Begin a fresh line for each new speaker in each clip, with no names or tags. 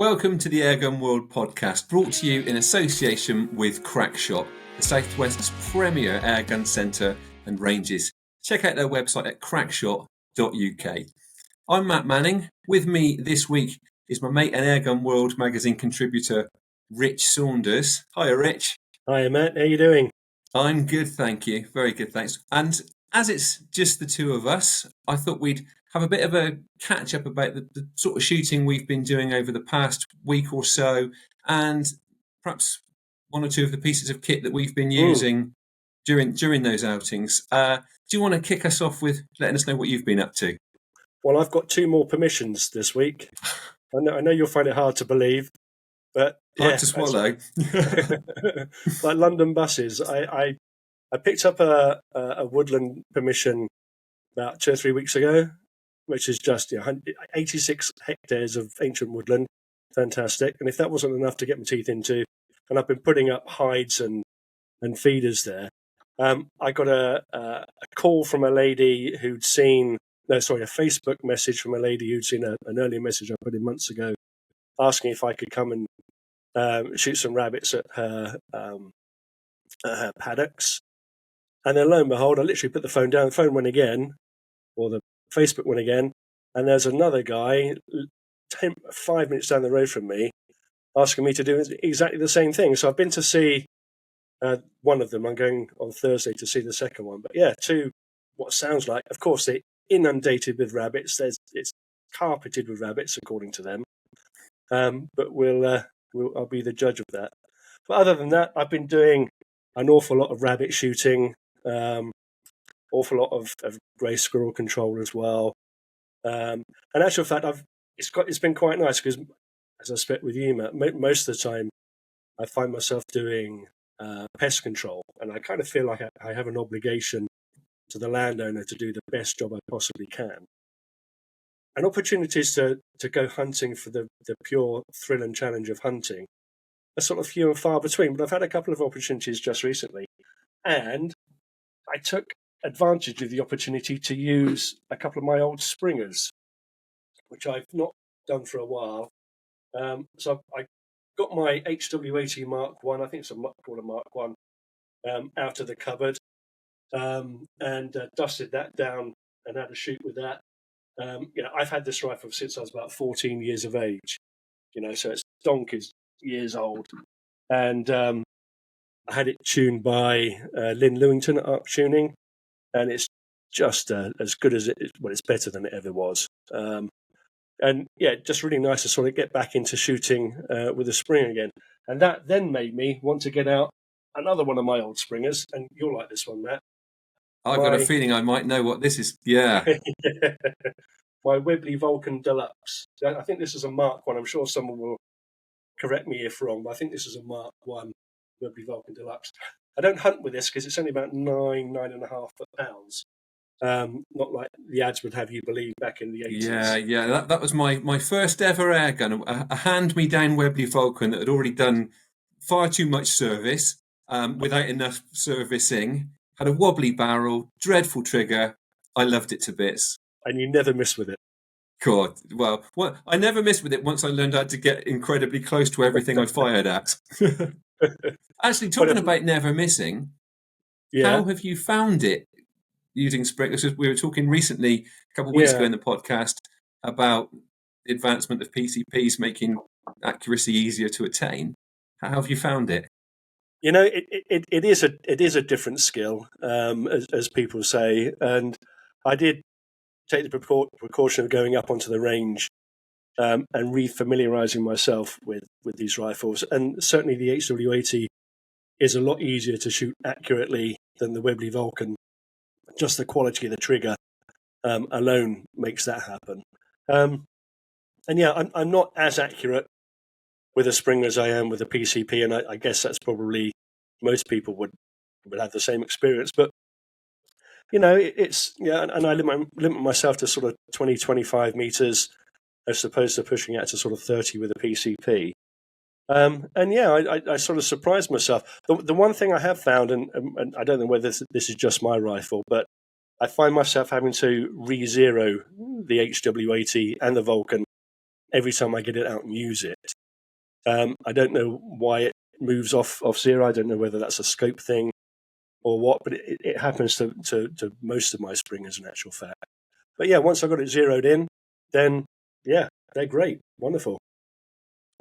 Welcome to the Airgun World Podcast, brought to you in association with Crackshot, the Southwest's premier airgun centre and ranges. Check out their website at crackshot.uk. I'm Matt Manning. With me this week is my mate and Airgun World magazine contributor, Rich Saunders. Hiya, Rich.
Hiya, Matt. How you doing?
I'm good, thank you. Very good, thanks. And as it's just the two of us, I thought we'd have a bit of a catch-up about the sort of shooting we've been doing over the past week or so, and perhaps one or two of the pieces of kit that we've been using during those outings. Do you want to kick us off with letting us know what you've been up to?
Well, I've got 2 more permissions this week. I know you'll find it hard to believe, but
hard to swallow.
Like London buses, I picked up a woodland permission about 2 or 3 weeks ago, which is just 86 hectares of ancient woodland. Fantastic. And if that wasn't enough to get my teeth into, and I've been putting up hides and feeders there, I got a call from a lady a Facebook message from a lady who'd seen an earlier message I put in months ago, asking if I could come and shoot some rabbits at her paddocks. And then lo and behold, I literally put the phone down, the phone went again, or the Facebook went again, and there's another guy 5 minutes down the road from me asking me to do exactly the same thing. So I've been to see one of them. I'm going on Thursday to see the second one. But yeah, 2, what sounds like, of course, they're inundated with rabbits. It's carpeted with rabbits, according to them. But I'll be the judge of that. But other than that, I've been doing an awful lot of rabbit shooting, awful lot of grey squirrel control as well. And actual fact, it's been quite nice because, as I spoke with you, Matt, most of the time I find myself doing pest control, and I kind of feel like I have an obligation to the landowner to do the best job I possibly can. And opportunities to go hunting for the pure thrill and challenge of hunting are sort of few and far between, but I've had a couple of opportunities just recently, and I took advantage of the opportunity to use a couple of my old springers, which I've not done for a while. So I got my HW80 Mark 1, I think it's called a Mark 1, out of the cupboard, and dusted that down and had a shoot with that. I've had this rifle since I was about 14 years of age, so it's donkeys years old. And I had it tuned by Lynn Lewington at Arc Tuning, and it's just as good as it's better than it ever was. And yeah, just really nice to sort of get back into shooting with a Springer again. And that then made me want to get out another one of my old Springers, and you'll like this one, Matt.
I've got a feeling I might know what this is. Yeah.
My Webley Vulcan Deluxe. I think this is a Mark 1. I'm sure someone will correct me if wrong, but I think this is a Mark 1 Webley Vulcan Deluxe. I don't hunt with this because it's only about 9.5 pounds. Not like the ads would have you believe back in the 80s.
Yeah. That was my first ever airgun, a hand-me-down Webley Vulcan that had already done far too much service without enough servicing. Had a wobbly barrel, dreadful trigger. I loved it to bits.
And you never miss with it.
God, well, I never missed with it once I learned how to get incredibly close to everything I fired at. Actually, talking about never missing, how have you found it using sprinklers? We were talking recently, a couple of weeks ago in the podcast, about the advancement of PCPs making accuracy easier to attain. How have you found it?
It is a different skill, as people say, and I did take the precaution of going up onto the range and re-familiarising myself with these rifles. And certainly the HW80 is a lot easier to shoot accurately than the Webley Vulcan. Just the quality of the trigger alone makes that happen. And yeah, I'm not as accurate with a Springer as I am with a PCP, and I guess that's probably most people would have the same experience. But and I limit myself to sort of 20, 25 meters as opposed to pushing out to sort of 30 with a PCP. I sort of surprised myself. The one thing I have found, and I don't know whether this is just my rifle, but I find myself having to re-zero the HW80 and the Vulcan every time I get it out and use it. I don't know why it moves off zero. I don't know whether that's a scope thing or what, but it happens to most of my springers in actual fact. But yeah, once I got it zeroed in, then yeah, they're great, wonderful.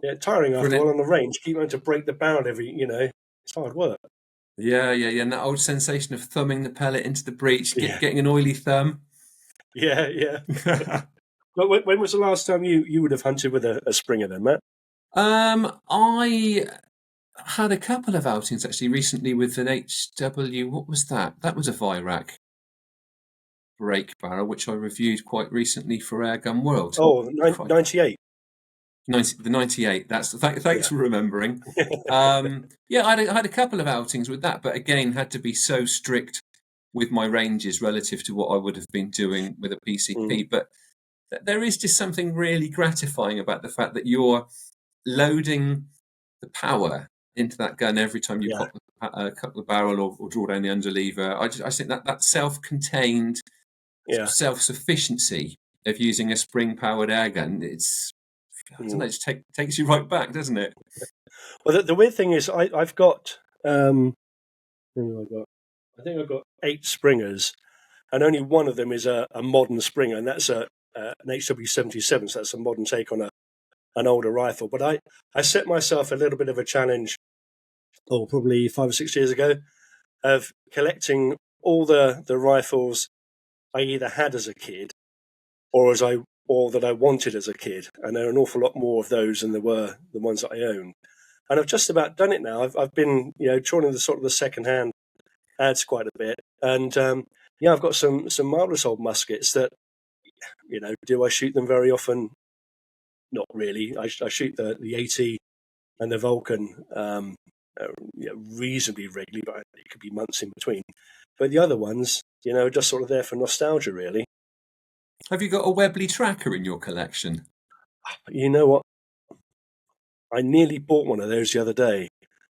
Yeah, tiring after all on the range. Keep having to break the barrel it's hard work.
Yeah. And that old sensation of thumbing the pellet into the breech, getting an oily thumb.
Yeah. But when was the last time you would have hunted with a Springer then, Matt?
I had a couple of outings actually recently with an HW. What was that? That was a Virac brake barrel, which I reviewed quite recently for Airgun World.
Oh, 98.
The 98. Thanks for remembering. I had a couple of outings with that, but again, had to be so strict with my ranges relative to what I would have been doing with a PCP. But there is just something really gratifying about the fact that you're loading the power into that gun every time you pop the barrel or draw down the underlever. I think that self-contained self-sufficiency of using a spring-powered airgun, I don't know, it just takes you right back, doesn't it?
Well, the weird thing is I've got I think I've got 8 Springers, and only one of them is a modern Springer, and that's an HW77, so that's a modern take on an older rifle. But I set myself a little bit of a challenge, probably 5 or 6 years ago, of collecting all the rifles I either had as a kid or that I wanted as a kid, and there are an awful lot more of those than there were the ones that I owned. And I've just about done it now. I've been trawling the second-hand ads quite a bit, and I've got some marvelous old muskets that do I shoot them very often? Not really. I shoot the 80 and the Vulcan reasonably regularly, but it could be months in between. But the other ones, just sort of there for nostalgia, really.
Have you got a Webley tracker in your collection?
You know what? I nearly bought one of those the other day.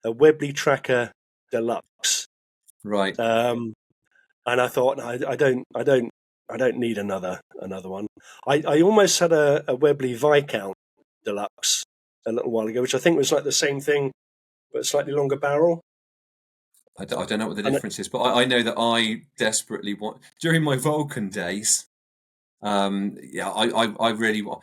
A Webley Tracker Deluxe.
Right.
And I thought, no, I don't need another one. I almost had a Webley Viscount Deluxe a little while ago, which I think was like the same thing, but slightly longer barrel.
I don't know what the difference is, but I know that I desperately want, during my Vulcan days, I really want,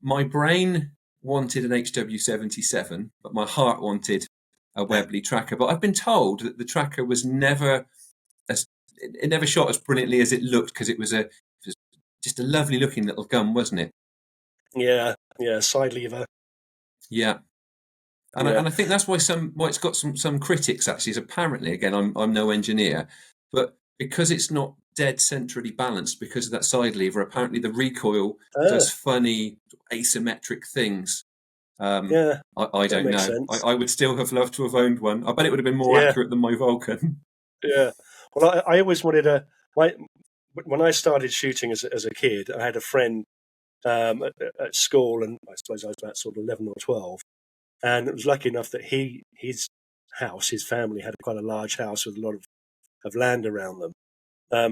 my brain wanted an HW77, but my heart wanted a Webley tracker. But I've been told that the tracker was never shot as brilliantly as it looked, because it was just a lovely looking little gun, wasn't it?
Yeah, side lever.
Yeah. And I think that's why it's got some critics actually. Is apparently, again, I'm no engineer, but because it's not dead centrally balanced because of that side lever, apparently the recoil does funny asymmetric things. I don't know. I would still have loved to have owned one. I bet it would have been more accurate than my Vulcan.
Yeah. Well, I always wanted when I started shooting as a kid, I had a friend at school, and I suppose I was about sort of 11 or 12. And it was lucky enough that his family had quite a large house with a lot of land around them.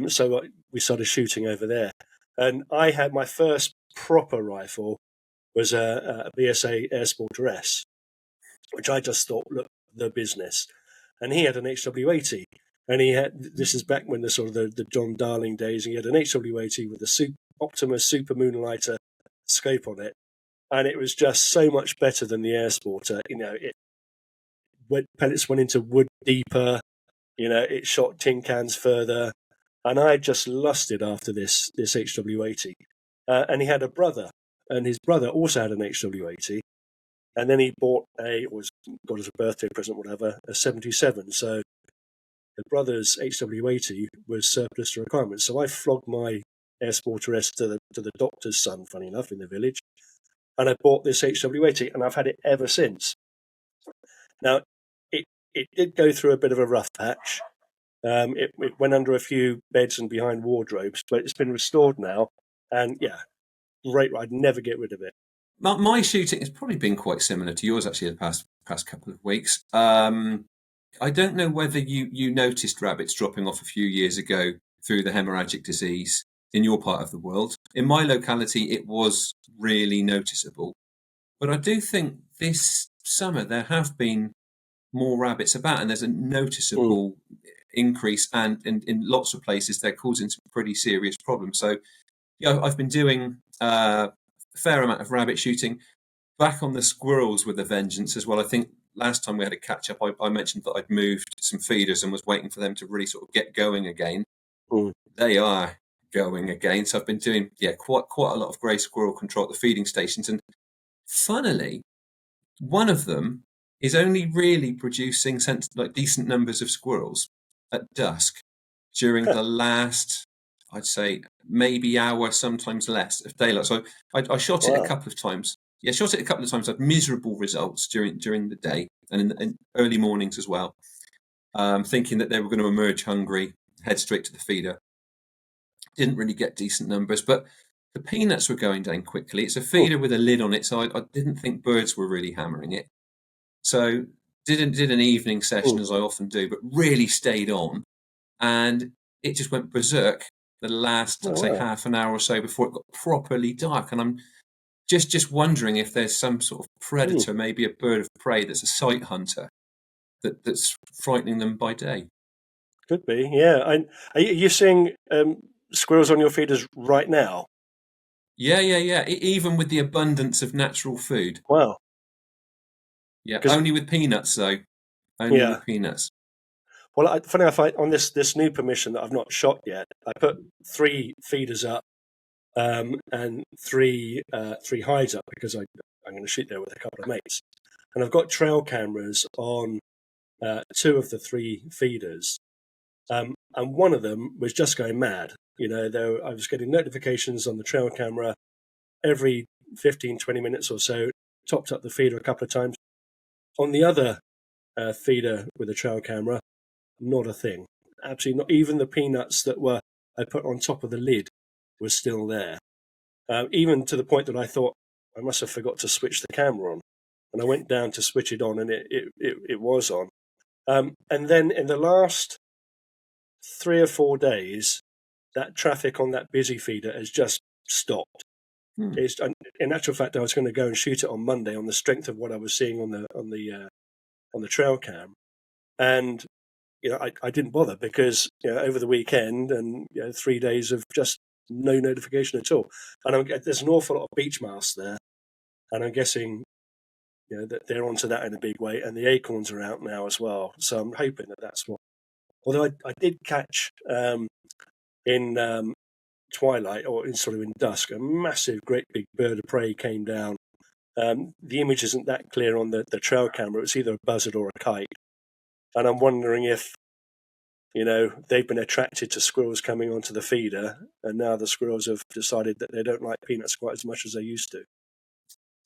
So we started shooting over there. And I had my first proper rifle was a BSA Air Sporter S, which I just thought looked the business. And he had an HW80. And this is back when the John Darling days, and he had an HW80 with a Optimus Super Moonlighter scope on it. And it was just so much better than the Air Sporter. Pellets went into wood deeper. It shot tin cans further. And I just lusted after this HW80. And he had a brother, and his brother also had an HW80. And then he got as a birthday present, whatever, a 77. So the brother's HW80 was surplus to requirements. So I flogged my Air Sporter S to the doctor's son, funny enough, in the village. And I bought this HW80, and I've had it ever since. Now, it did go through a bit of a rough patch. It went under a few beds and behind wardrobes, but it's been restored now. And yeah, great. I'd never get rid of it.
My shooting has probably been quite similar to yours, actually, the past couple of weeks. I don't know whether you noticed rabbits dropping off a few years ago through the hemorrhagic disease. in your part of the world. In my locality, it was really noticeable. But I do think this summer there have been more rabbits about, and there's a noticeable increase, and in lots of places they're causing some pretty serious problems. So, I've been doing a fair amount of rabbit shooting, back on the squirrels with a vengeance as well. I think last time we had a catch up, I mentioned that I'd moved some feeders and was waiting for them to really sort of get going again. They are going again. So I've been doing quite a lot of grey squirrel control at the feeding stations, and funnily, one of them is only really producing decent numbers of squirrels at dusk during the last, I'd say, maybe hour, sometimes less, of daylight. So I shot it a couple of times. Yeah, shot it a couple of times. Had miserable results during the day and in early mornings as well, thinking that they were going to emerge hungry, head straight to the feeder. Didn't really get decent numbers, but the peanuts were going down quickly. It's a feeder with a lid on it, so I didn't think birds were really hammering it. So did an evening session, as I often do, but really stayed on, and it just went berserk the last, I'd say, half an hour or so before it got properly dark. And I'm just wondering if there's some sort of predator, maybe a bird of prey that's a sight hunter that's frightening them by day.
Could be, yeah. Are you seeing squirrels on your feeders right now?
Yeah. Even with the abundance of natural food.
Wow.
Yeah, only with peanuts though. Only with peanuts.
Well, funny enough, on this new permission that I've not shot yet, I put 3 feeders up and 3 hides up because I'm going to shoot there with a couple of mates, and I've got trail cameras on 2 of the 3 feeders, and one of them was just going mad. I was getting notifications on the trail camera every 15-20 minutes or so. Topped up the feeder a couple of times. On the other feeder with a trail camera, not a thing. Absolutely not. Even the peanuts that I put on top of the lid were still there. Even to the point that I thought I must have forgot to switch the camera on. And I went down to switch it on, and it was on. And then in the last 3 or 4 days, that traffic on that busy feeder has just stopped. In actual fact, I was going to go and shoot it on Monday on the strength of what I was seeing on the trail cam, and I didn't bother because over the weekend and 3 days of just no notification at all. And there's an awful lot of beech mouse there, and I'm guessing that they're onto that in a big way, and the acorns are out now as well. So I'm hoping that's what. Although I did catch in twilight or in dusk, a massive, great big bird of prey came down. The image isn't that clear on the trail camera. It's either a buzzard or a kite, and I'm wondering if they've been attracted to squirrels coming onto the feeder, and now the squirrels have decided that they don't like peanuts quite as much as they used to.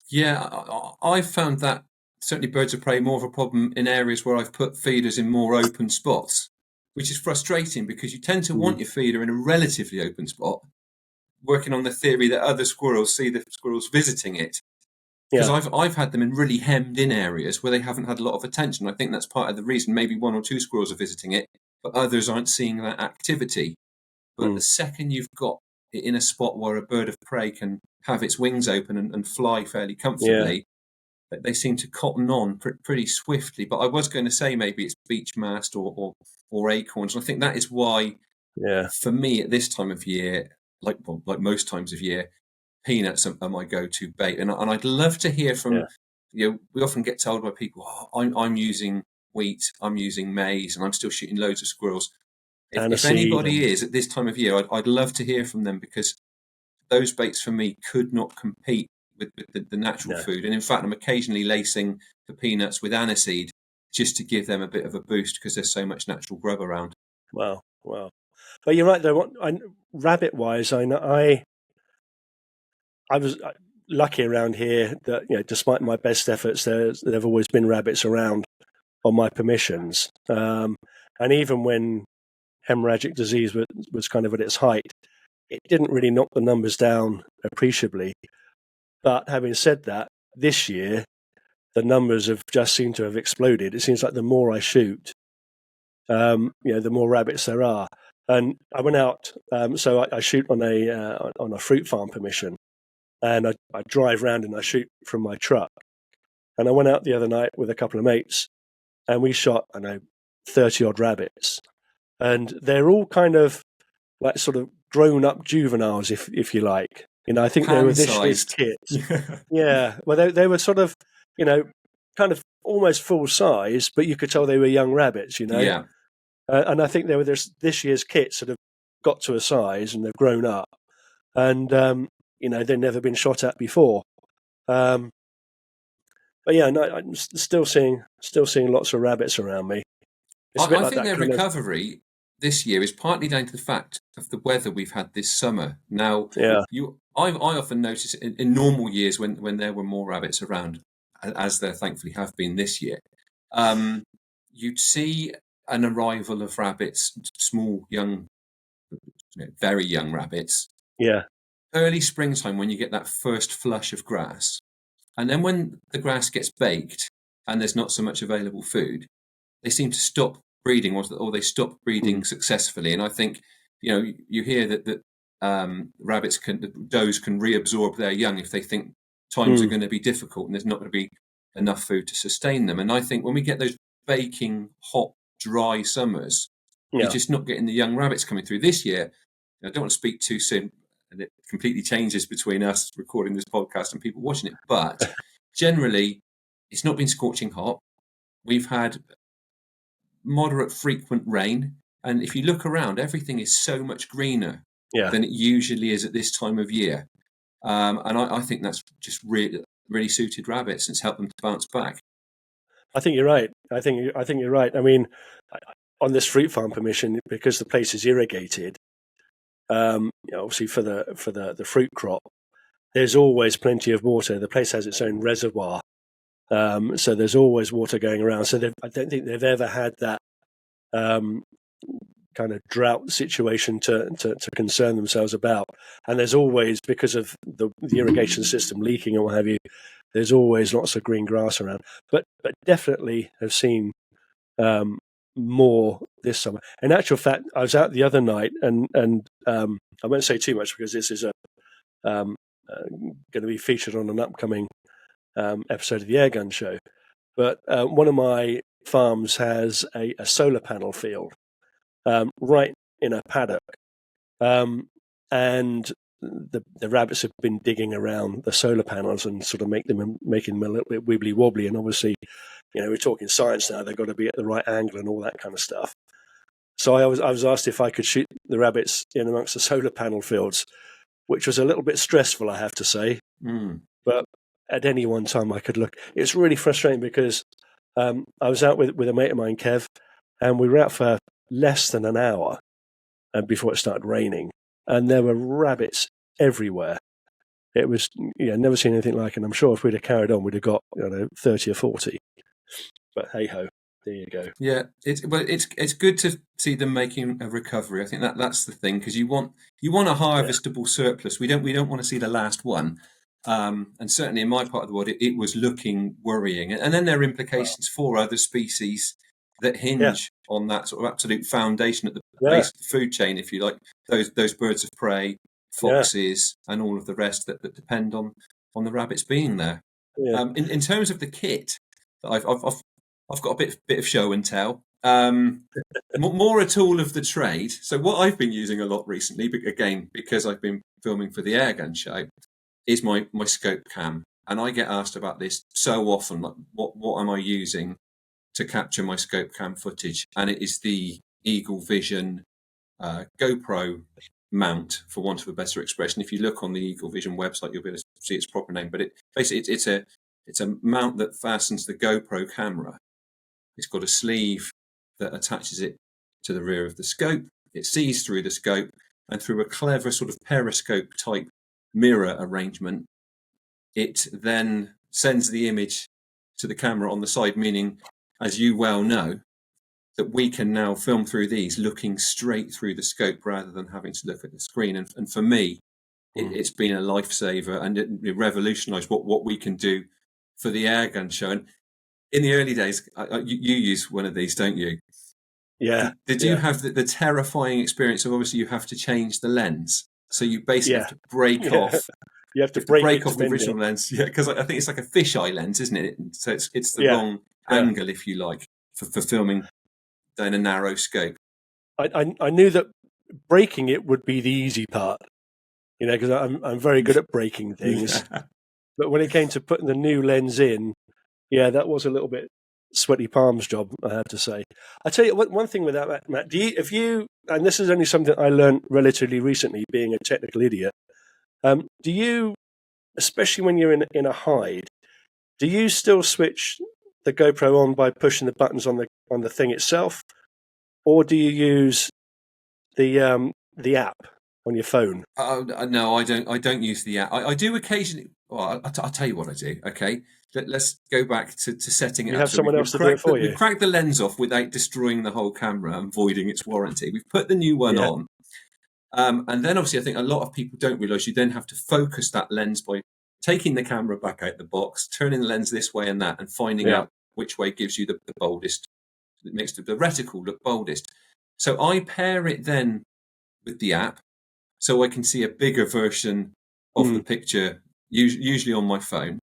Yeah, I've found that certainly birds of prey more of a problem in areas where I've put feeders in more open spots, which is frustrating because you tend to want your feeder in a relatively open spot, working on the theory that other squirrels see the squirrels visiting it. Because I've had them in really hemmed in areas where they haven't had a lot of attention. I think that's part of the reason. Maybe 1 or 2 squirrels are visiting it, but others aren't seeing that activity. But the second you've got it in a spot where a bird of prey can have its wings open and fly fairly comfortably, they seem to cotton on pretty swiftly. But I was going to say maybe it's beech mast or acorns. And I think that is why, for me at this time of year, like most times of year, peanuts are my go-to bait. And I'd love to hear from, we often get told by people, I'm using wheat, I'm using maize, and I'm still shooting loads of squirrels. If anybody is at this time of year, I'd love to hear from them, because those baits for me could not compete with the natural food. And in fact, I'm occasionally lacing the peanuts with aniseed just to give them a bit of a boost because there's so much natural grub around.
Wow. But you're right though. Rabbit-wise, I was lucky around here that despite my best efforts, there have always been rabbits around on my permissions. And even when hemorrhagic disease was kind of at its height, it didn't really knock the numbers down appreciably. But having said that, this year the numbers have just seemed to have exploded. It seems like the more I shoot, the more rabbits there are. And I went out, so I shoot on a fruit farm permission, and I drive around and I shoot from my truck. And I went out the other night with a couple of mates, and we shot, 30 odd rabbits, and they're all kind of like sort of grown up juveniles, if you like. I think they were this year's kits. Yeah, well, they were sort of, kind of almost full size, but you could tell they were young rabbits,
Yeah.
And I think they were this year's kits that have got to a size and they've grown up, and they've never been shot at before. But yeah, no, I'm still seeing lots of rabbits around me.
I think their recovery this year is partly down to the fact of the weather we've had this summer. Now, I often notice in normal years when there were more rabbits around, as there thankfully have been this year, you'd see an arrival of rabbits, small, young, very young rabbits.
Yeah.
Early springtime when you get that first flush of grass. And then when the grass gets baked and there's not so much available food, they seem to stop breeding or they stop breeding successfully. And I think, you hear that rabbits does can reabsorb their young if they think times are going to be difficult and there's not going to be enough food to sustain them. And I think when we get those baking, hot, dry summers, you're just not getting the young rabbits coming through. This year, I don't want to speak too soon, and it completely changes between us recording this podcast and people watching it. But generally, it's not been scorching hot. We've had moderate frequent rain. And if you look around, everything is so much greener than it usually is at this time of year. And I think that's just really suited rabbits and it's helped them to bounce back.
I think you're right. I think you're right. I mean, on this fruit farm permission, because the place is irrigated, obviously for the fruit crop, there's always plenty of water. The place has its own reservoir, so there's always water going around. So I don't think they've ever had that kind of drought situation to concern themselves about. And there's always, because of the irrigation system leaking and what have you, there's always lots of green grass around. But definitely have seen more this summer. In actual fact, I was out the other night, and I won't say too much because this is going to be featured on an upcoming episode of the Airgun Show. But one of my farms has a solar panel field right in a paddock, and the rabbits have been digging around the solar panels and sort of making them a little bit wibbly wobbly. And obviously, we're talking science now; they've got to be at the right angle and all that kind of stuff. So I was asked if I could shoot the rabbits in amongst the solar panel fields, which was a little bit stressful, I have to say. But at any one time, I could look. It's really frustrating because I was out with a mate of mine, Kev, and we were out for less than an hour before it started raining, and there were rabbits everywhere. It was, never seen anything like it. I'm sure if we'd have carried on, we'd have got 30 or 40. But hey ho, there you go.
Yeah, it's good to see them making a recovery. I think that's the thing, because you want a harvestable surplus. We don't want to see the last one. And certainly in my part of the world, it was looking worrying. And then there are implications for other species that hinge on that sort of absolute foundation at the base of the food chain, if you like, those birds of prey, foxes, and all of the rest that depend on the rabbits being there. Yeah. In terms of the kit, I've got a bit of show and tell. More a tool of the trade. So what I've been using a lot recently, again, because I've been filming for the Airgun Show, is my scope cam. And I get asked about this so often, like what am I using to capture my scope cam footage? And it is the Eagle Vision GoPro mount, for want of a better expression. If you look on the Eagle Vision website, you'll be able to see its proper name. But it's a mount that fastens the GoPro camera. It's got a sleeve that attaches it to the rear of the scope. It sees through the scope, and through a clever sort of periscope type mirror arrangement, it then sends the image to the camera on the side, meaning, as you well know, that we can now film through these looking straight through the scope rather than having to look at the screen. And for me, it's been a lifesaver, and it revolutionised what we can do for the Airgun Show. And in the early days, you use one of these, don't you? Did you have the terrifying experience of obviously you have to change the lens? So you basically have to break off.
You have to break
off the original lens. Yeah, because I think it's like a fisheye lens, isn't it? So it's the wrong angle, if you like, for filming down a narrow scope.
I knew that breaking it would be the easy part, because I'm very good at breaking things. Yeah. But when it came to putting the new lens in, that was a little bit sweaty palms job, I have to say. I tell you one thing with that, Matt. And this is only something I learned relatively recently, being a technical idiot. Do you, especially when you're in a hide, do you still switch the GoPro on by pushing the buttons on the thing itself, or do you use the app on your phone?
No, I don't. I don't use the app. I do occasionally. Well, I'll tell you what I do. Okay, let's go back to setting it up.
You have someone else to do it for you.
We've cracked the lens off without destroying the whole camera and voiding its warranty. We've put the new one on. And then obviously I think a lot of people don't realise you then have to focus that lens by taking the camera back out the box, turning the lens this way and that, and finding out which way gives you the boldest, it makes the reticle look boldest. So I pair it then with the app so I can see a bigger version of the picture, usually on my phone,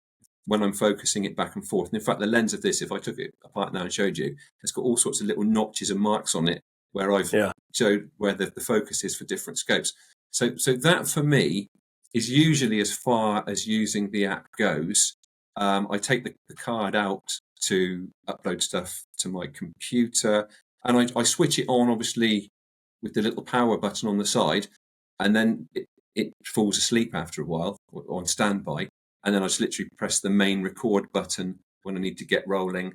when I'm focusing it back and forth. And in fact, the lens of this, if I took it apart now and showed you, it's got all sorts of little notches and marks on it where I've showed where the focus is for different scopes. So that for me is usually as far as using the app goes. I take the card out to upload stuff to my computer, and I switch it on, obviously, with the little power button on the side, and then it falls asleep after a while on standby, and then I just literally press the main record button when I need to get rolling,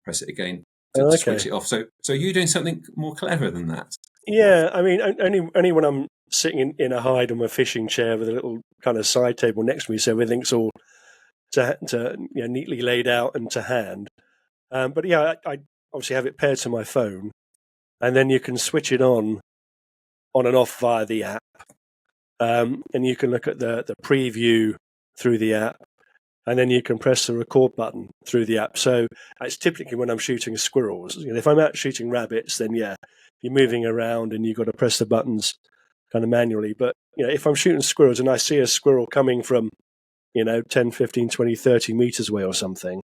press it again to switch it off. So are you doing something more clever than that?
Yeah, I mean, only when I'm sitting in a hide on my fishing chair with a little kind of side table next to me, so everything's all neatly laid out and to hand. But I obviously have it paired to my phone, and then you can switch it on and off via the app, and you can look at the preview through the app, and then you can press the record button through the app. So it's typically when I'm shooting squirrels. If I'm out shooting rabbits, then you're moving around and you've got to press the buttons kind of manually. But if I'm shooting squirrels and I see a squirrel coming from 10, 15, 20, 30 meters away or something,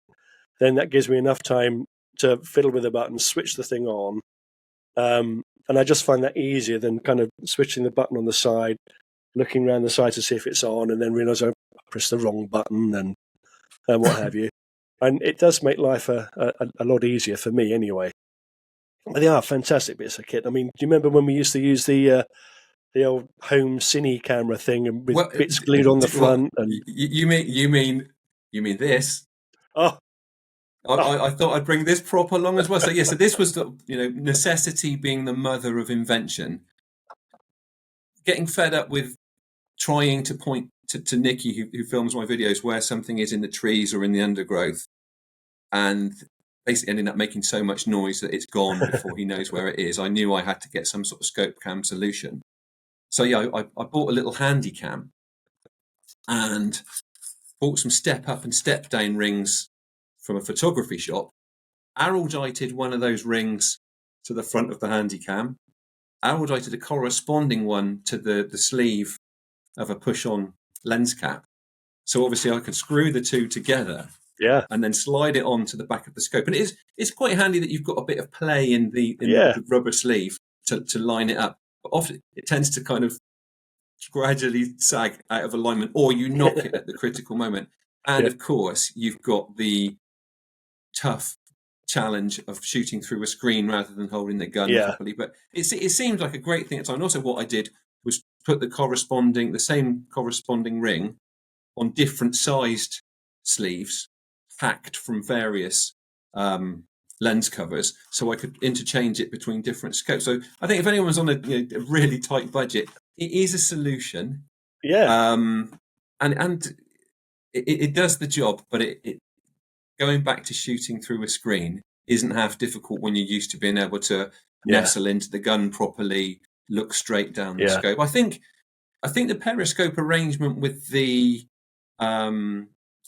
then that gives me enough time to fiddle with the buttons, switch the thing on. And I just find that easier than kind of switching the button on the side, looking around the side to see if it's on, and then realize I pressed the wrong button and what have you. And it does make life a lot easier for me anyway. But they are fantastic bits of kit. I mean, do you remember when we used to use the old home cine camera thing and with bits glued on the front? And
you mean this?
Oh.
I thought I'd bring this prop along as well. So so this was the necessity being the mother of invention. Getting fed up with trying to point to Nikki, who films my videos, where something is in the trees or in the undergrowth, and basically ending up making so much noise that it's gone before he knows where it is. I knew I had to get some sort of scope cam solution. So I bought a little handy cam and bought some step up and step down rings from a photography shop, araldited one of those rings to the front of the handy cam, araldited a corresponding one to the sleeve of a push-on lens cap. So obviously I could screw the two together and then slide it on to the back of the scope. And it's quite handy that you've got a bit of play in the rubber sleeve to line it up. But often it tends to kind of gradually sag out of alignment, or you knock it at the critical moment. And of course, you've got the tough challenge of shooting through a screen rather than holding the gun properly. But it seemed like a great thing at the time. And also what I did was put the same corresponding ring on different sized sleeves, packed from various lens covers, so I could interchange it between different scopes. So I think if anyone's on a really tight budget, it is a solution. And it does the job, but it going back to shooting through a screen isn't half difficult when you're used to being able to nestle into the gun properly, look straight down the scope. I think the periscope arrangement with the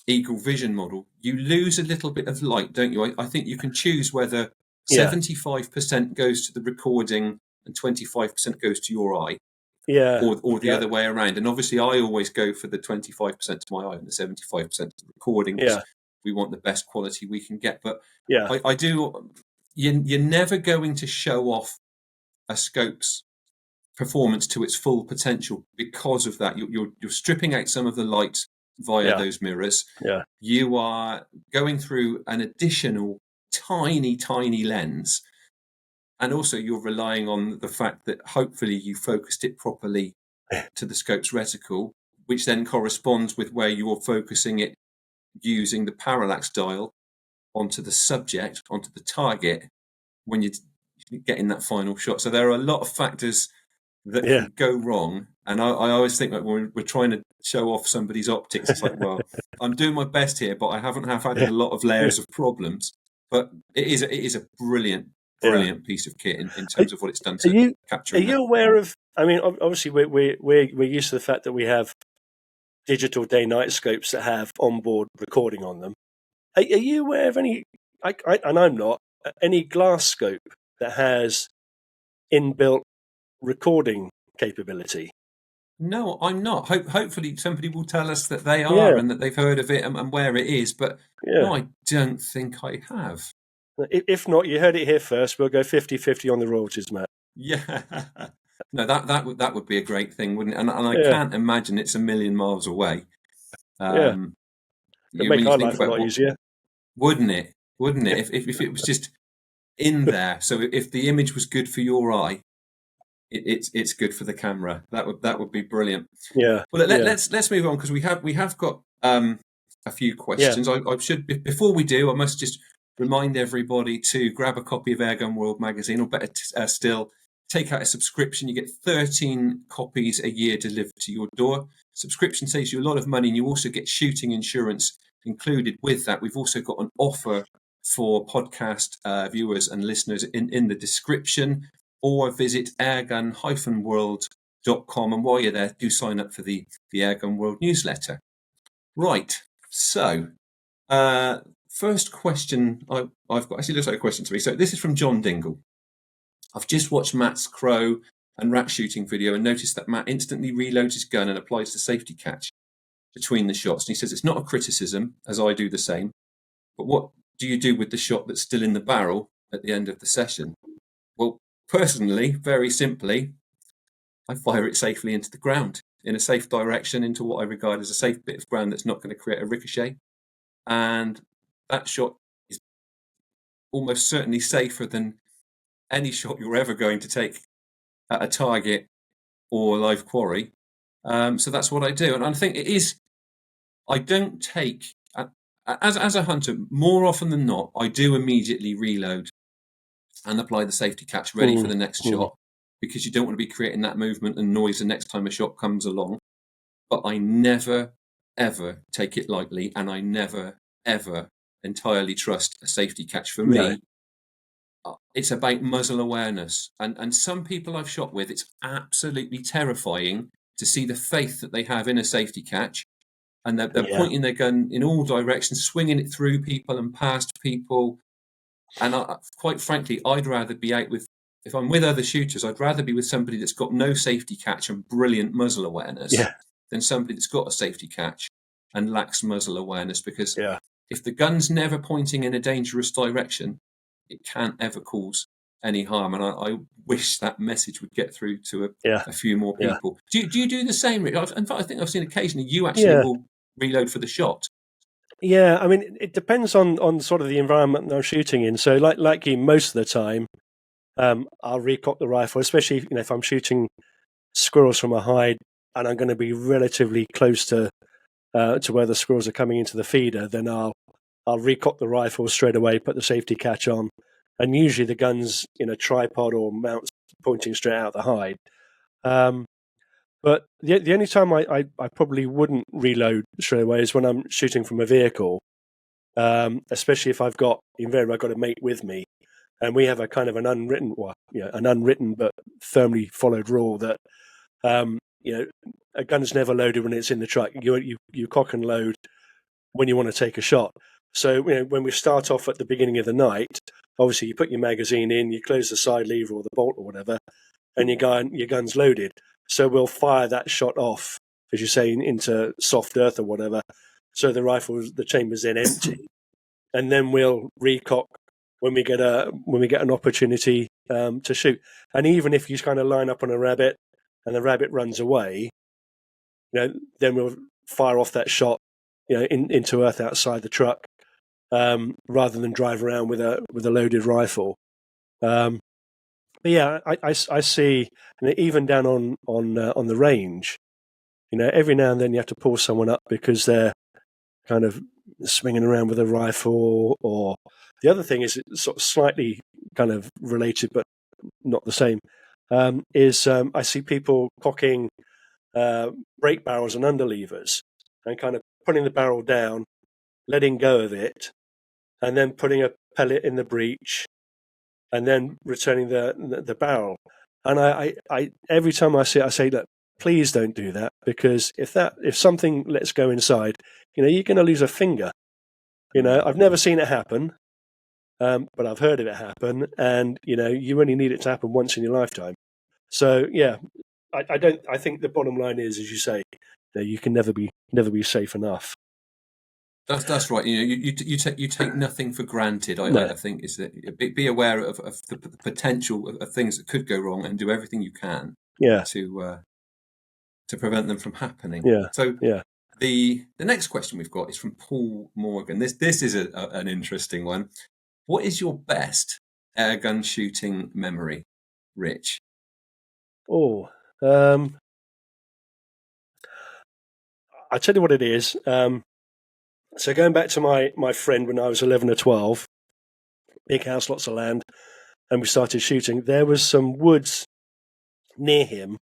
Eagle Vision model, you lose a little bit of light, don't you? I think you can choose whether
Yeah.
75% goes to the recording and 25% goes to your eye.
Yeah.
Or the other way around. And obviously I always go for the 25% to my eye and the 75% to the recording, because we want the best quality we can get. But I do, you're never going to show off a scope's performance to its full potential because of that. You're stripping out some of the light via those mirrors.
Yeah.
You are going through an additional tiny lens. And also you're relying on the fact that hopefully you focused it properly to the scope's reticle, which then corresponds with where you're focusing it using the parallax dial onto the subject, onto the target, when you're getting that final shot. So there are a lot of factors that can go wrong. And I always think that when we're trying to show off somebody's optics, it's like, well, I'm doing my best here, but I haven't added a lot of layers of problems. But it is a brilliant piece of kit in terms of what it's done to capture.
Are you aware of? I mean, obviously we're used to the fact that we have digital day-night scopes that have onboard recording on them. Are you aware of any? And I'm not, any glass scope that has inbuilt recording capability.
No, I'm not. Hopefully somebody will tell us that they are and that they've heard of it and where it is. But no, I don't think I have.
If not, you heard it here first. We'll go 50-50 on the royalties, Matt.
Yeah. No, that would be a great thing, wouldn't it? And I can't imagine it's a million miles away.
It'd make our life a lot easier.
Wouldn't it? If it was just in there. So if the image was good for your eye, it's good for the camera. That would be brilliant.
Yeah.
Well, let's move on, because we have got a few questions. I should, before we do, I must just remind everybody to grab a copy of Airgun World magazine, or better still, take out a subscription. You get 13 copies a year delivered to your door. Subscription saves you a lot of money, and you also get shooting insurance included with that. We've also got an offer for podcast viewers and listeners in the description, or visit airgun-world.com. And while you're there, do sign up for the Airgun World newsletter. Right. So, first question I've got, actually looks like a question to me. So this is from John Dingle. I've just watched Matt's crow and rat shooting video and noticed that Matt instantly reloads his gun and applies the safety catch between the shots. And he says it's not a criticism, as I do the same. But what do you do with the shot that's still in the barrel at the end of the session? Well, personally, very simply, I fire it safely into the ground, in a safe direction, into what I regard as a safe bit of ground that's not going to create a ricochet. And that shot is almost certainly safer than any shot you're ever going to take at a target or a live quarry. So that's what I do. And I think it is, I don't take, as a hunter, more often than not, I do immediately reload and apply the safety catch ready for the next shot, because you don't want to be creating that movement and noise the next time a shot comes along. But I never, ever take it lightly, and I never, ever entirely trust a safety catch. For me, it's about muzzle awareness. And some people I've shot with, it's absolutely terrifying to see the faith that they have in a safety catch. And they're pointing their gun in all directions, swinging it through people and past people. And quite frankly, I'd rather be out with, if I'm with other shooters, I'd rather be with somebody that's got no safety catch and brilliant muzzle awareness than somebody that's got a safety catch and lacks muzzle awareness. Because if the gun's never pointing in a dangerous direction, it can't ever cause any harm. And I wish that message would get through to a few more people. Do you do the same, Rick? In fact, I think I've seen occasionally you actually will reload for the shot.
Yeah, I mean, it depends on sort of the environment that I'm shooting in. So like you, most of the time, I'll recock the rifle, especially if I'm shooting squirrels from a hide and I'm going to be relatively close to where the squirrels are coming into the feeder. Then I'll recock the rifle straight away, put the safety catch on, and usually the gun's in a tripod or mounts pointing straight out the hide. But the only time I probably wouldn't reload straight away is when I'm shooting from a vehicle, especially if I've got a mate with me, and we have a kind of an unwritten but firmly followed rule that a gun's never loaded when it's in the truck. You cock and load when you want to take a shot. So, when we start off at the beginning of the night, obviously you put your magazine in, you close the side lever or the bolt or whatever, and your gun's loaded. So we'll fire that shot off, as you say, into soft earth or whatever. So the chamber's then empty, and then we'll recock when we get an opportunity to shoot. And even if you kind of line up on a rabbit and the rabbit runs away, then we'll fire off that shot, into earth outside the truck, rather than drive around with a loaded rifle. But yeah, I see, even down on the range, every now and then you have to pull someone up because they're kind of swinging around with a rifle. Or the other thing is sort of slightly kind of related, but not the same. Is I see people cocking brake barrels and underlevers and kind of putting the barrel down, letting go of it, and then putting a pellet in the breech, and then returning the barrel. And I every time I see it, I say, look, please don't do that, because if something lets go inside, you're going to lose a finger. I've never seen it happen, but I've heard of it happen, and you only need it to happen once in your lifetime. So yeah, I think the bottom line is, as you say, you can never be safe enough.
That's right. You take nothing for granted. I think is that be aware of the potential of things that could go wrong, and do everything you can.
Yeah.
To prevent them from happening.
Yeah.
So
yeah.
The next question we've got is from Paul Morgan. This is an interesting one. What is your best airgun shooting memory, Rich?
Oh, I'll tell you what it is. So going back to my friend when I was 11 or 12, big house, lots of land, and we started shooting. There was some woods near him,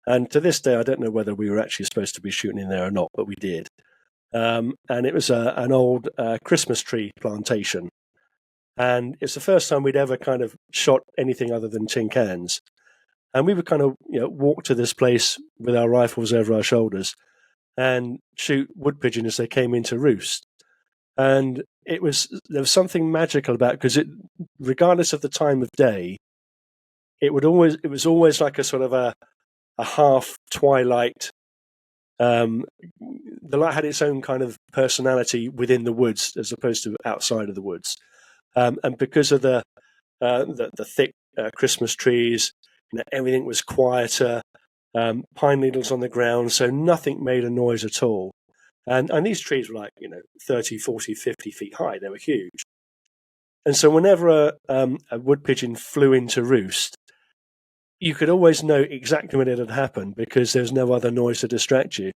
and to this day I don't know whether we were actually supposed to be shooting in there or not, but we did. And it was an old Christmas tree plantation, and it's the first time we'd ever kind of shot anything other than tin cans. And we would kind of walk to this place with our rifles over our shoulders and shoot wood pigeon as they came into roost. And there was something magical about it, because regardless of the time of day, it was always like a sort of a half twilight. The light had its own kind of personality within the woods as opposed to outside of the woods, and because of the thick Christmas trees, everything was quieter. Pine needles on the ground, so nothing made a noise at all. And these trees were like 30, 40, 50 feet high. They were huge. And so whenever a wood pigeon flew into roost, you could always know exactly when it had happened, because there's no other noise to distract you.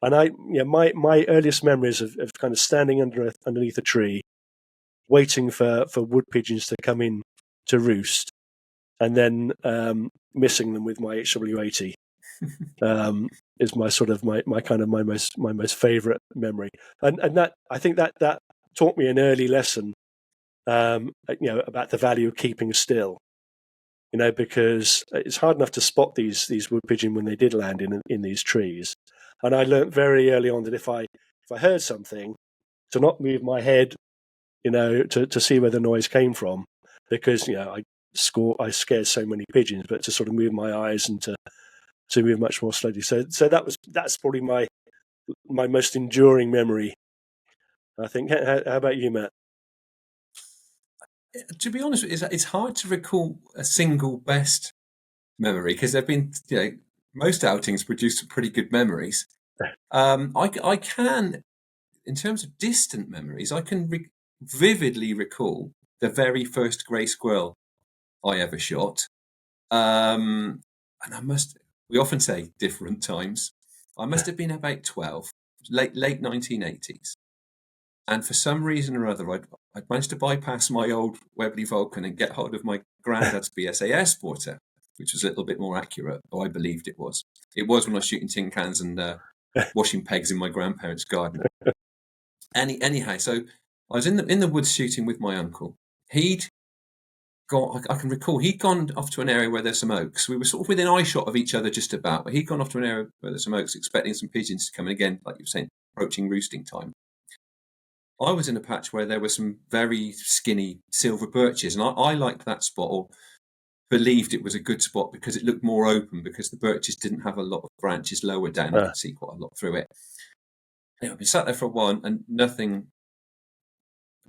And my earliest memories of kind of standing underneath a tree, waiting for wood pigeons to come in to roost, and then missing them with my HW80 is my sort of my most favorite memory. And that, I think that taught me an early lesson, about the value of keeping still. Because it's hard enough to spot these wood pigeon when they did land in these trees. And I learned very early on that if I heard something, to not move my head, to see where the noise came from, because I scared so many pigeons, but to sort of move my eyes and to move much more slowly. So that's probably my most enduring memory, I think. How about you, Matt?
To be honest, it's hard to recall a single best memory, because there've been most outings produce some pretty good memories. I can, in terms of distant memories, I can vividly recall the very first grey squirrel I ever shot. And we often say different times. I must have been about 12, late 1980s. And for some reason or other, I'd managed to bypass my old Webley Vulcan and get hold of my granddad's BSA Air Sporter, which was a little bit more accurate, or I believed it was. It was when I was shooting tin cans and washing pegs in my grandparents' garden. Anyhow, so I was in the woods shooting with my uncle. I can recall he'd gone off to an area where there's some oaks. We were sort of within eye shot of each other just about, but he'd gone off to an area where there's some oaks, expecting some pigeons to come in again, like you were saying, approaching roosting time. I was in a patch where there were some very skinny silver birches, and I liked that spot, or believed it was a good spot because it looked more open, because the birches didn't have a lot of branches lower down. I could see quite a lot through it. Anyway, we sat there for a while and nothing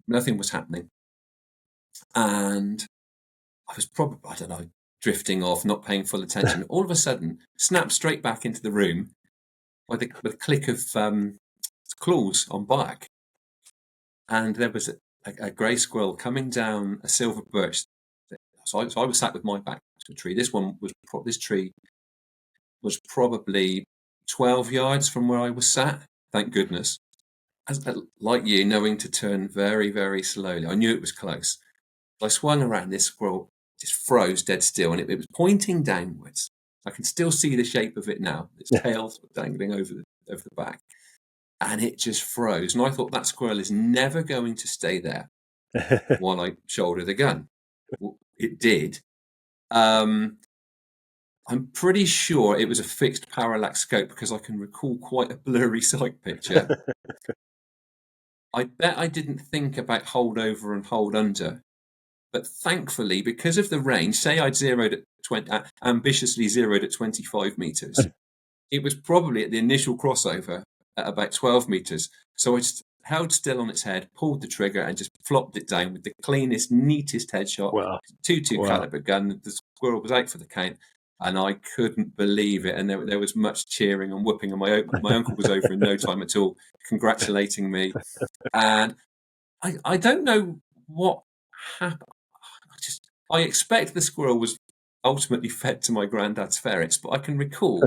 was happening. And I was probably, I don't know, drifting off, not paying full attention. All of a sudden, snapped straight back into the room with a click of claws on back. And there was a grey squirrel coming down a silver birch. So I was sat with my back to a tree. This tree was probably 12 yards from where I was sat. Thank goodness. Like you, knowing to turn very, very slowly. I knew it was close. I swung around. This squirrel just froze dead still, and it was pointing downwards. I can still see the shape of it now. Its tail dangling over the back. And it just froze. And I thought, that squirrel is never going to stay there while I shoulder the gun. Well, it did. I'm pretty sure it was a fixed parallax scope, because I can recall quite a blurry sight picture. I bet I didn't think about hold over and hold under. But thankfully, because of the range, say I'd ambitiously zeroed at 25 meters, it was probably at the initial crossover at about 12 meters. So I just held still on its head, pulled the trigger, and just flopped it down with the cleanest, neatest headshot.
Wow.
.22 caliber gun. The squirrel was out for the count, and I couldn't believe it. And there was much cheering and whooping, and my uncle was over in no time at all, congratulating me. And I don't know what happened. I expect the squirrel was ultimately fed to my granddad's ferrets, but I can recall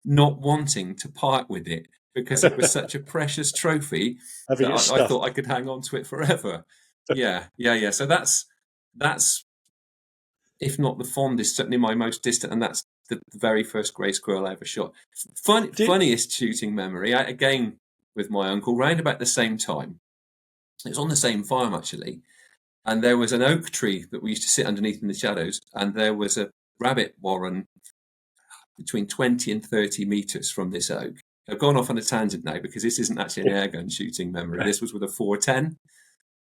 not wanting to part with it, because it was such a precious trophy that I thought I could hang on to it forever. Yeah. So that's if not the fondest, certainly my most distant, and that's the very first grey squirrel I ever shot. Funniest shooting memory, again with my uncle, round about the same time. It was on the same farm, actually. And there was an oak tree that we used to sit underneath in the shadows, and there was a rabbit warren between 20 and 30 meters from this oak. I've gone off on a tangent now, because this isn't actually an airgun shooting memory. This was with a 410.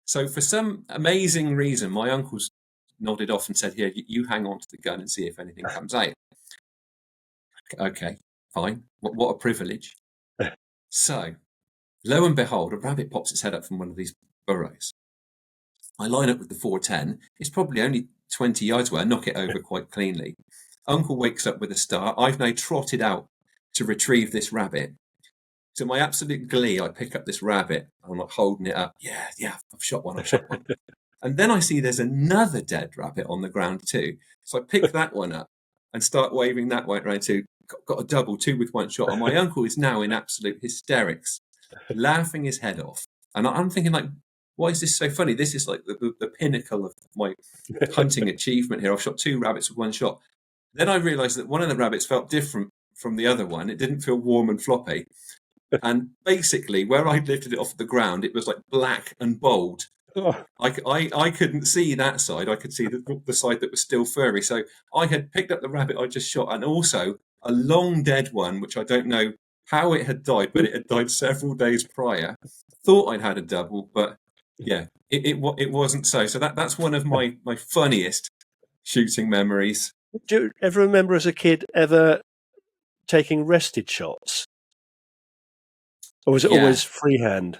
So for some amazing reason, my uncle's nodded off and said, "Here, you hang on to the gun and see if anything comes out." Okay, fine. What a privilege. So, lo and behold, a rabbit pops its head up from one of these burrows. I line up with the 410. It's probably only 20 yards away. I knock it over quite cleanly. Uncle wakes up with a start. I've now trotted out to retrieve this rabbit. To my absolute glee, I pick up this rabbit. I'm like holding it up. Yeah, I've shot one. And then I see there's another dead rabbit on the ground too. So I pick that one up and start waving that one around too. Got a double, 2 with 1 shot. And my uncle is now in absolute hysterics, laughing his head off. And I'm thinking, like, why is this so funny? This is like the pinnacle of my hunting achievement here. I've shot 2 rabbits with 1 shot. Then I realised that one of the rabbits felt different from the other one. It didn't feel warm and floppy. And basically, where I lifted it off the ground, it was like black and bold. Oh. I couldn't see that side. I could see the side that was still furry. So I had picked up the rabbit I just shot, and also a long dead one, which I don't know how it had died, but it had died several days prior. Thought I'd had a double, but yeah, it wasn't so. So that's one of my funniest shooting memories.
Do you ever remember as a kid ever taking rested shots? Or was it always freehand?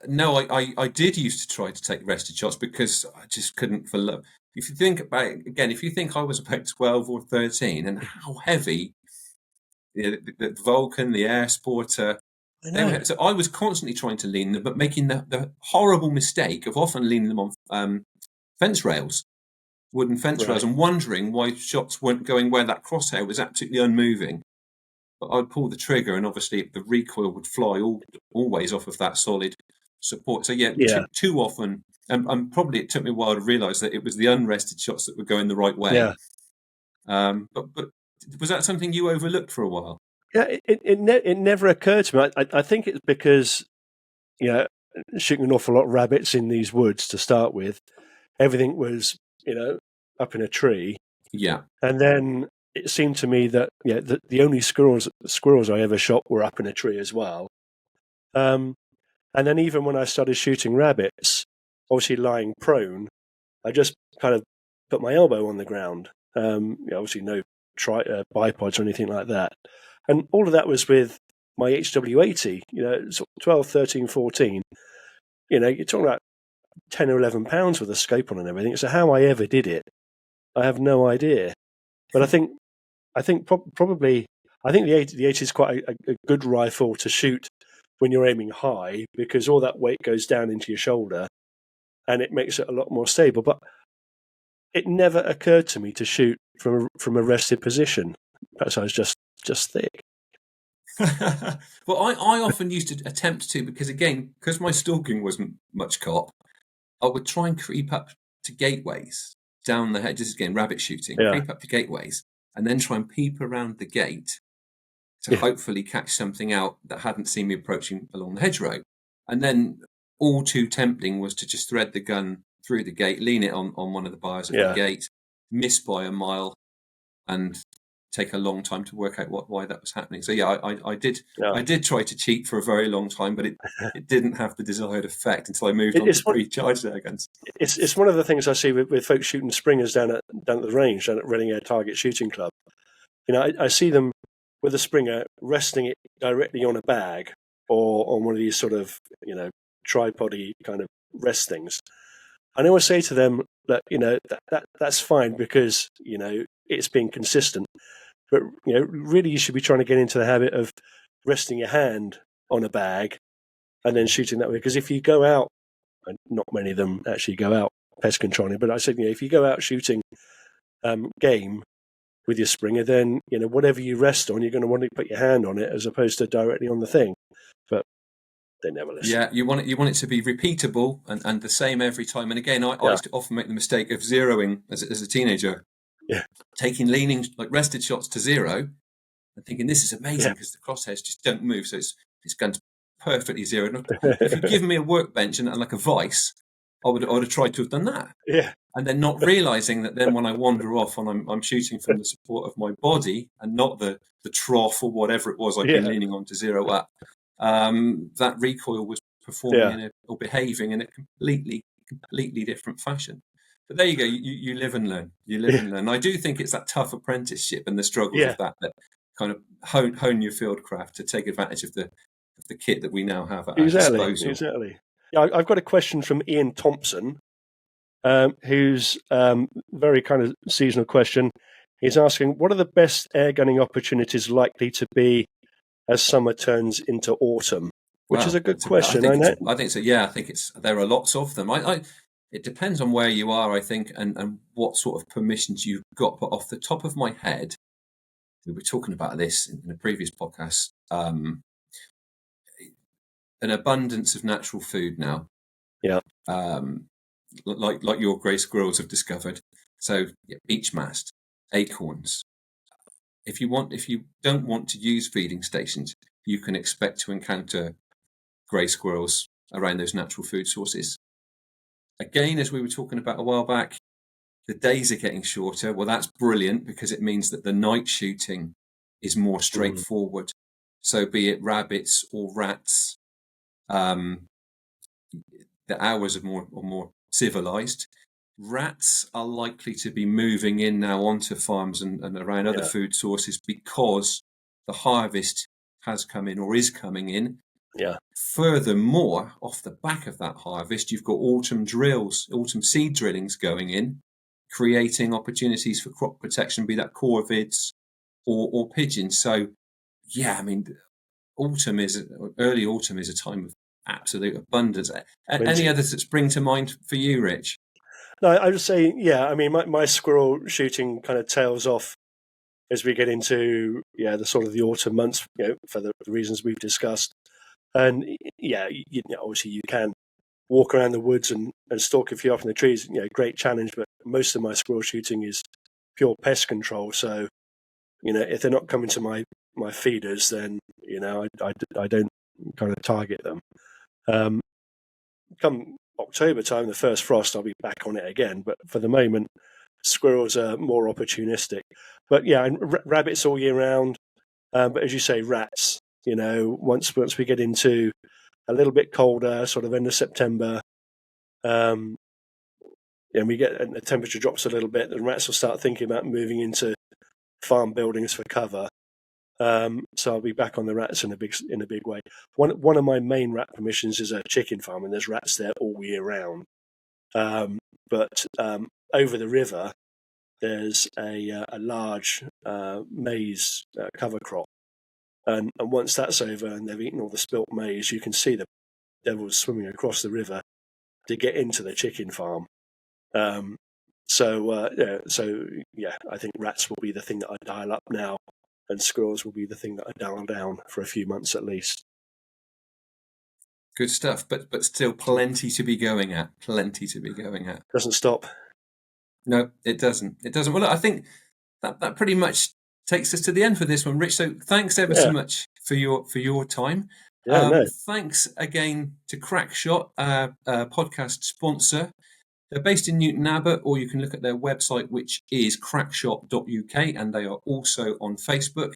No, I did used to try to take rested shots, because I just couldn't for love. If you think about it, again, if you think I was about 12 or 13 and how heavy the Vulcan, the Air Sporter, so I was constantly trying to lean them, but making the horrible mistake of often leaning them on fence rails, wooden fence rails, and wondering why shots weren't going where that crosshair was absolutely unmoving. But I'd pull the trigger, and obviously the recoil would fly always off of that solid support. So too often, and probably it took me a while to realise that it was the unrested shots that were going the right way. Yeah. But was that something you overlooked for a while?
Yeah, it never occurred to me. I think it's because, shooting an awful lot of rabbits in these woods to start with, everything was, up in a tree.
Yeah.
And then it seemed to me that the only squirrels I ever shot were up in a tree as well. And then even when I started shooting rabbits, obviously lying prone, I just kind of put my elbow on the ground. Obviously no bipods or anything like that. And all of that was with my HW80, 12, 13, 14. You're talking about 10 or 11 pounds with a scope on and everything. So how I ever did it, I have no idea. But I think probably the 80 is quite a good rifle to shoot when you're aiming high, because all that weight goes down into your shoulder and it makes it a lot more stable. But it never occurred to me to shoot from a rested position. Perhaps I was just thick.
Well, I often used to attempt to, because my stalking wasn't much cop, I would try and creep up to gateways down the hedge. This is again rabbit shooting.
Yeah.
Creep up to gateways and then try and peep around the gate to hopefully catch something out that hadn't seen me approaching along the hedgerow. And then all too tempting was to just thread the gun through the gate, lean it on one of the bars of the gate, miss by a mile, and take a long time to work out why that was happening. So I did try to cheat for a very long time, but it didn't have the desired effect until I moved on to pre-charged air guns.
It's one of the things I see with folks shooting springers down at the range, down at Reading Air Target Shooting Club. I see them with a springer resting it directly on a bag or on one of these sort of tripod-y kind of rest things. And I always say to them that that's fine because it's being consistent. But really, you should be trying to get into the habit of resting your hand on a bag and then shooting that way. Because if you go out, and not many of them actually go out pest controlling, but I said, if you go out shooting game with your springer, then whatever you rest on, you're going to want to put your hand on it as opposed to directly on the thing. But they never listen.
Yeah, you want it to be repeatable and the same every time. And again, I used to often make the mistake of zeroing as a teenager.
Yeah.
Taking leaning, like rested shots to zero and thinking this is amazing because the crosshairs just don't move. So it's going to perfectly zeroed. If you'd given me a workbench and like a vice, I would have tried to have done that.
Yeah.
And then not realizing that then when I wander off and I'm shooting from the support of my body and not the trough or whatever it was I'd been leaning on to zero up, that recoil was performing or behaving in a completely different fashion. But there you go. You live and learn. You live and learn. I do think it's that tough apprenticeship and the struggles of that kind of hone your field craft to take advantage of the kit that we now have at our disposal.
Exactly. Yeah, I've got a question from Ian Thompson, who's very kind of seasonal question. He's asking, what are the best air gunning opportunities likely to be as summer turns into autumn? Which is a good question.
I think so. Yeah, I think there are lots of them. It depends on where you are, I think, and what sort of permissions you've got. But off the top of my head, we were talking about this in a previous podcast. An abundance of natural food now. Yeah. Like your grey squirrels have discovered. So beech mast, acorns. If you don't want to use feeding stations, you can expect to encounter grey squirrels around those natural food sources. Again, as we were talking about a while back, the days are getting shorter. Well, that's brilliant because it means that the night shooting is more straightforward. So be it rabbits or rats, the hours are more civilized. Rats are likely to be moving in now onto farms and around other food sources because the harvest has come in or is coming in.
Yeah.
Furthermore, off the back of that harvest, you've got autumn seed drillings going in, creating opportunities for crop protection, be that corvids or pigeons. So, early autumn is a time of absolute abundance. Any others that spring to mind for you, Rich?
No, I would say, my squirrel shooting kind of tails off as we get into the sort of the autumn months, for the reasons we've discussed. And obviously you can walk around the woods and stalk a few up in the trees. Great challenge, but most of my squirrel shooting is pure pest control. So, if they're not coming to my feeders, then I don't kind of target them. Come October time, the first frost, I'll be back on it again. But for the moment, squirrels are more opportunistic. But and rabbits all year round. But as you say, rats. Once we get into a little bit colder, sort of end of September, and the temperature drops a little bit, the rats will start thinking about moving into farm buildings for cover. So I'll be back on the rats in a big way. One of my main rat permissions is a chicken farm, and there's rats there all year round. But over the river, there's a large maize cover crop, and once that's over and they've eaten all the spilt maize, you can see the devils swimming across the river to get into the chicken farm. So I think rats will be the thing that I dial up now, and squirrels will be the thing that I dial down for a few months at least.
Good stuff, but still plenty to be going at.
Doesn't stop.
No, it doesn't. Well, look, I think that pretty much takes us to the end for this one, Rich. So thanks ever so much for your time. Thanks again to Crackshot, podcast sponsor. They're based in Newton Abbot, or you can look at their website, which is crackshot.uk, and they are also on Facebook.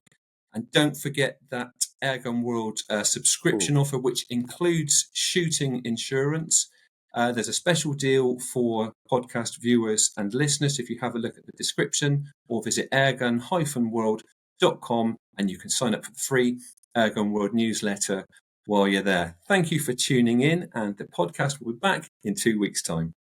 And don't forget that Airgun World subscription offer, which includes shooting insurance. There's a special deal for podcast viewers and listeners. If you have a look at the description, or visit airgun-world.com, and you can sign up for the free Airgun World newsletter while you're there. Thank you for tuning in, and the podcast will be back in 2 weeks' time.